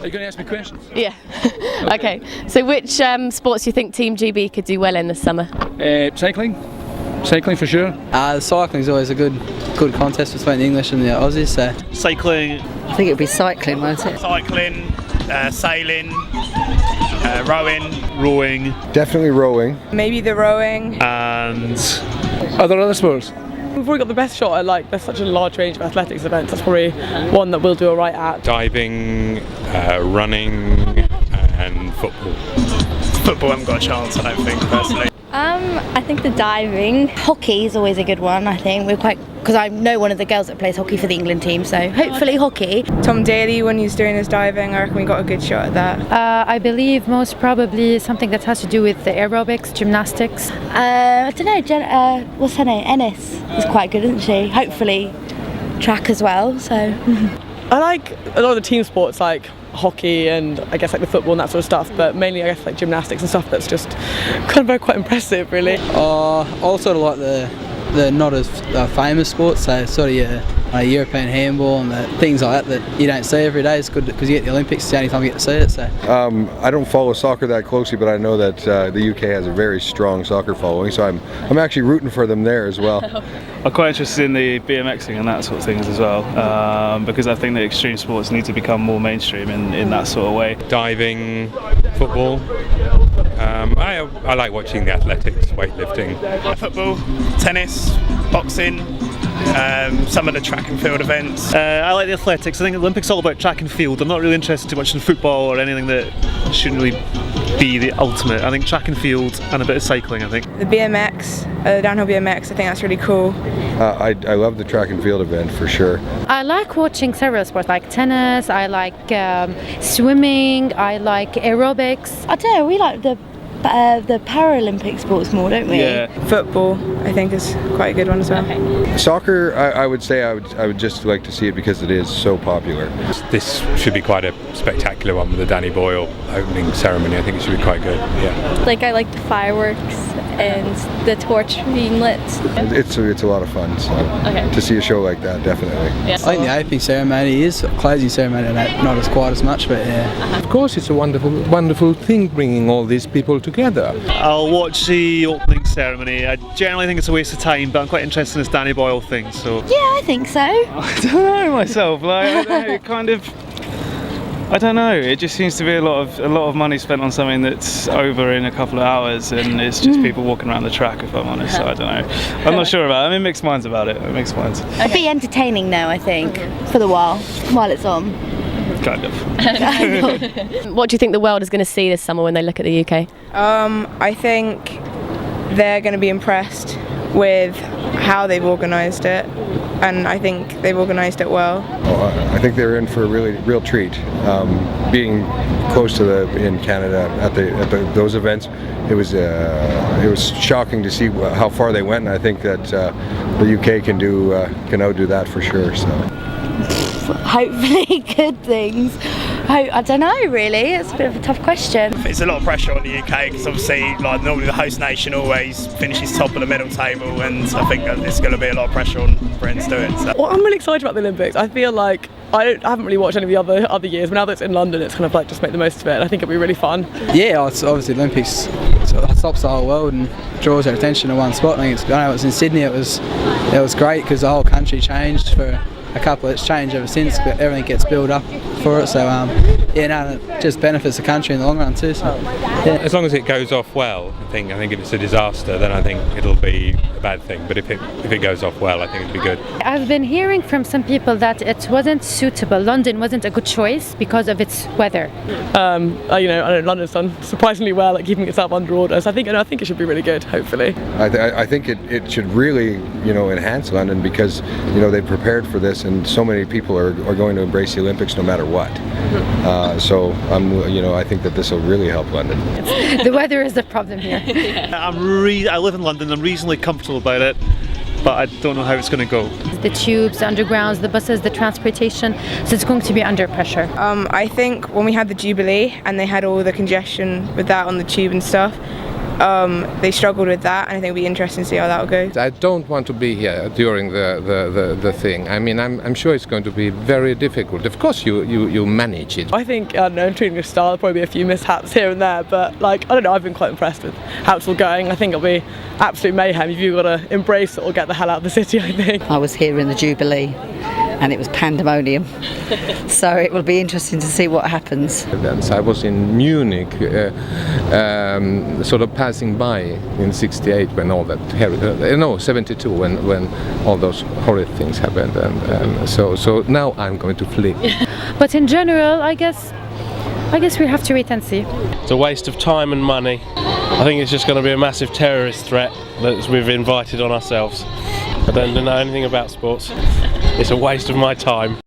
you going to ask me questions? Yeah. Okay. So which sports do you think Team GB could do well in this summer? Cycling. Cycling for sure. Cycling is always a good contest between the English and the Aussies. So. Cycling. I think it would be cycling, won't it? Cycling, sailing, rowing. Definitely rowing. Maybe the rowing. And Are there other sports? We've probably got the best shot at there's such a large range of athletics events. That's probably one that we'll do alright at. Diving, running, and football. Football haven't got a chance, I don't think, personally. I think the diving. Hockey is always a good one, I think. Because I know one of the girls that plays hockey for the England team, so hopefully hockey. Tom Daly, when he's doing his diving, I reckon we got a good shot at that. I believe most probably something that has to do with the aerobics, gymnastics. I don't know, what's her name? Ennis is quite good, isn't she? Hopefully track as well, so. I like a lot of the team sports like hockey and I guess like the football and that sort of stuff, but mainly I guess like gymnastics and stuff that's just kind of very quite impressive really. Also like the not as famous sports, so sort of your European handball and the things like that you don't see every day. It's good because you get the Olympics, it's the only time you get to see it. So. I don't follow soccer that closely, but I know that the UK has a very strong soccer following, so I'm actually rooting for them there as well. I'm quite interested in the BMXing and that sort of things as well, because I think that extreme sports need to become more mainstream in that sort of way. Diving, football. I like watching the athletics, weightlifting. Football, tennis, boxing, some of the track and field events. I like the athletics. I think the Olympics are all about track and field. I'm not really interested too much in football or anything that shouldn't really be the ultimate. I think track and field and a bit of cycling, I think. The BMX, downhill BMX, I think that's really cool. I love the track and field event for sure. I like watching several sports like tennis, I like swimming, I like aerobics. I don't know, we like the Paralympic sports more, don't we? Yeah. Football, I think, is quite a good one as well. Okay. Soccer, I would say I would just like to see it because it is so popular. This should be quite a spectacular one with the Danny Boyle opening ceremony. I think it should be quite good. Yeah. Like I like the fireworks and the torch being lit. It's a lot of fun. So to see a show like that, definitely. I think the opening ceremony is, closing ceremony not as quite as much, but yeah. Of course, it's a wonderful thing bringing all these people together. I'll watch the opening ceremony. I generally think it's a waste of time, but I'm quite interested in this Danny Boyle thing. So Yeah, I think so. I don't know myself. I don't know. It just seems to be a lot of money spent on something that's over in a couple of hours, and it's just people walking around the track. If I'm honest, so I don't know. I'm not sure about it. I mean, mixed minds about it. Mixed minds. It'd be entertaining though, I think, for the while it's on. Kind of. What do you think the world is going to see this summer when they look at the UK? I think they're going to be impressed with how they've organised it, and I think they've organised it well. I think they're in for a real treat. Being close to in Canada at those events, it was shocking to see how far they went, and I think that the UK can outdo that for sure. So. Hopefully good things. I don't know really, it's a bit of a tough question. It's a lot of pressure on the UK because obviously normally the host nation always finishes top of the medal table, and I think that there's going to be a lot of pressure on Britain to do it. So. Well, I'm really excited about the Olympics. I feel like I haven't really watched any of the other years, but now that it's in London, it's kind of like just make the most of it. I think it'll be really fun. Yeah, it's obviously the Olympics stops the whole world and draws our attention to one spot. I know it was in Sydney. It was great because the whole country changed for a couple. It's changed ever since, but everything gets built up for it. So it just benefits the country in the long run too. So, yeah. As long as it goes off well, I think if it's a disaster, then I think it'll be a bad thing. But if it goes off well, I think it'll be good. I've been hearing from some people that it wasn't suitable. London wasn't a good choice because of its weather. I know London's done surprisingly well at keeping itself under order, so I think it should be really good. Hopefully. I think it should really enhance London because they've prepared for this, and so many people are going to embrace the Olympics no matter what. So I think that this will really help London. The weather is the problem here. I live in London. I'm reasonably comfortable about it, but I don't know how it's going to go. The tubes, the undergrounds, the buses, the transportation, so it's going to be under pressure. I think when we had the Jubilee and they had all the congestion with that on the tube and stuff, they struggled with that, and I think it'll be interesting to see how that will go. I don't want to be here during the thing. I mean, I'm sure it's going to be very difficult. Of course, you manage it. I think, I don't know, including the style, there'll probably be a few mishaps here and there, but like, I don't know, I've been quite impressed with how it's all going. I think it'll be absolute mayhem. You've got to embrace it or get the hell out of the city, I think. I was here in the Jubilee and it was pandemonium. So it will be interesting to see what happens. I was in Munich, sort of passing by in '68 when all that, 72 when all those horrid things happened, and so now I'm going to flee. But in general, I guess we have to wait and see. It's a waste of time and money. I think it's just going to be a massive terrorist threat that we've invited on ourselves. I don't know anything about sports. It's a waste of my time.